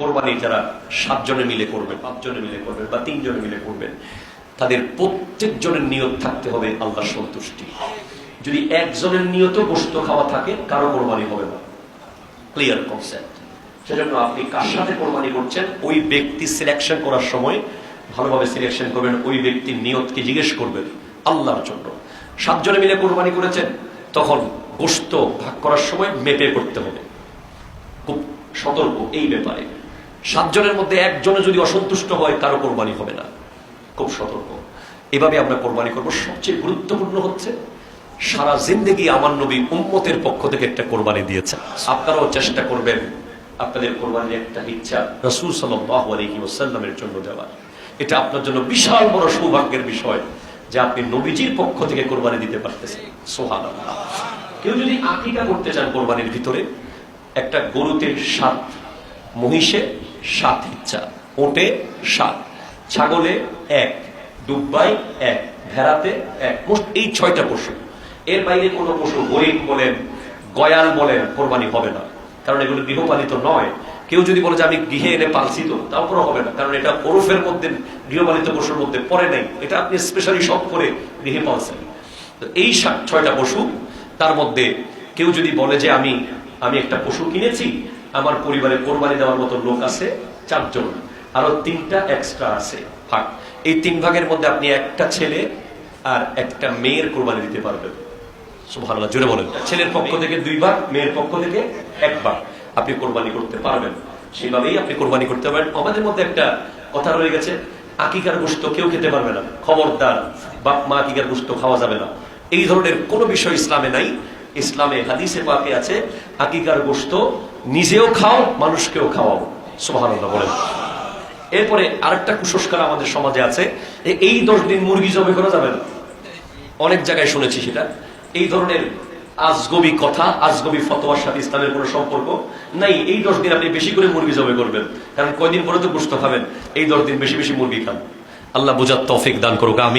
কোরবানি যারা 7 জনে মিলে করবেন, 5 জনে মিলে করবেন বা 3 জনে মিলে করবেন, তাদের প্রত্যেকজনের নিয়ত থাকতে হবে আল্লাহর সন্তুষ্টি। যদি একজনের নিয়ত গোশত খাওয়া থাকে, কারো কোরবানি হবে না। Clear concept. সেজন্য আপনি কার সাথে কোরবানি করছেন, ওই ব্যক্তি সিলেকশন করার সময় ভালোভাবে সিলেকশন করবেন। ওই ব্যক্তির নিয়তকে জিজ্ঞেস করবেন আল্লাহর জন্য। 7 জনে মিলে কোরবানি করেছেন, তখন গোশত ভাগ করার সময় মেপে করতে হবে। খুব সতর্ক এই ব্যাপারে। 7 জনের মধ্যে একজনে যদি অসন্তুষ্ট হয়, কারো কোরবানি হবে না। খুব সতর্ক। এভাবে আমরা কোরবানি করব। সবচেয়ে গুরুত্বপূর্ণ হচ্ছে, সারা জিন্দেগি আমার নবী উম্মতের পক্ষ থেকে একটা কোরবানি দিয়েছেন। আপনারাও চেষ্টা করবেন আপনাদের কোরবানির একটা ইচ্ছা রাসূল সাল্লাল্লাহু আলাইহি ওয়াসাল্লামের জন্য দেওয়ার। এটা আপনার জন্য বিশাল বড় সৌভাগ্যের বিষয় যে আপনি নবীজির পক্ষ থেকে কোরবানি দিতে পারতেছেন। সুবহানাল্লাহ। কেউ যদি আকীকা করতে চান কোরবানির ভিতরে, একটা গরুতে 7, মহিষে 7 ইচ্ছা, ওটে 7, ছাগলে 1, দুব্বাই 1, ভেড়াতে 1, মোট এই 6টা পশু। এর বাইরে কোনো পশু, গরিব বলেন, গয়াল বলেন, কোরবানি হবে না, কারণ এগুলো গৃহপালিত নয়। কেউ যদি বলে যে আমি গৃহে এনে পালছি, তো তাও কোনো হবে না, কারণ এটা ওরফের মধ্যে, গৃহপালিত পশুর মধ্যে পড়ে নাই। এটা আপনি স্পেশালি শখ করে গৃহে পালছেন। তো এই 6টা পশু, তার মধ্যে কেউ যদি বলে যে আমি একটা পশু কিনেছি, আমার পরিবারে কোরবানি দেওয়ার মতো লোক আছে 4 জন, আরো 3টা এক্সট্রা আছে, ভাগ। এই 3 ভাগের মধ্যে আপনি একটা ছেলে আর একটা মেয়ের কোরবানি দিতে পারবেন। সুবহানাল্লাহ, জোরে বলেন। ছেলের পক্ষ থেকে 2 ভাগ, মেয়ের পক্ষ থেকে 1 ভাগ আপনি কোরবানি করতে পারবেন। সেভাবেই আপনি কোরবানি করতে পারবেন। আমাদের মধ্যে একটা কথা রয়ে গেছে, আকিকার গোশত কেউ খেতে পারবে না। খবরদার, বাপ মা আকিকার গোশত খাওয়া যাবে না, এই ধরনের কোনো বিষয় ইসলামে নাই। ইসলামে হাদিসে পাকে আছে, আকিকার গোশত নিজেও খাও, মানুষকেও খাওয়াও। সুবহানাল্লাহ বলেন। এরপরে আরেকটা কুসংস্কার আমাদের সমাজে আছে, এই 10 দিন মুরগি জবাই করা যাবে না। অনেক জায়গায় শুনেছি সেটা। এই ধরনের আজগবি কথা, আজগবি ফতোয়ার সাথে ইসলামের কোনো সম্পর্ক নাই। এই 10 দিন আপনি বেশি করে মুরগি জবাই করবেন, কারণ কয়দিন পরে তো গোশত খাবেন। এই 10 দিন বেশি বেশি মুরগি খান। আল্লাহ বুঝার তৌফিক দান করুক, আমিন।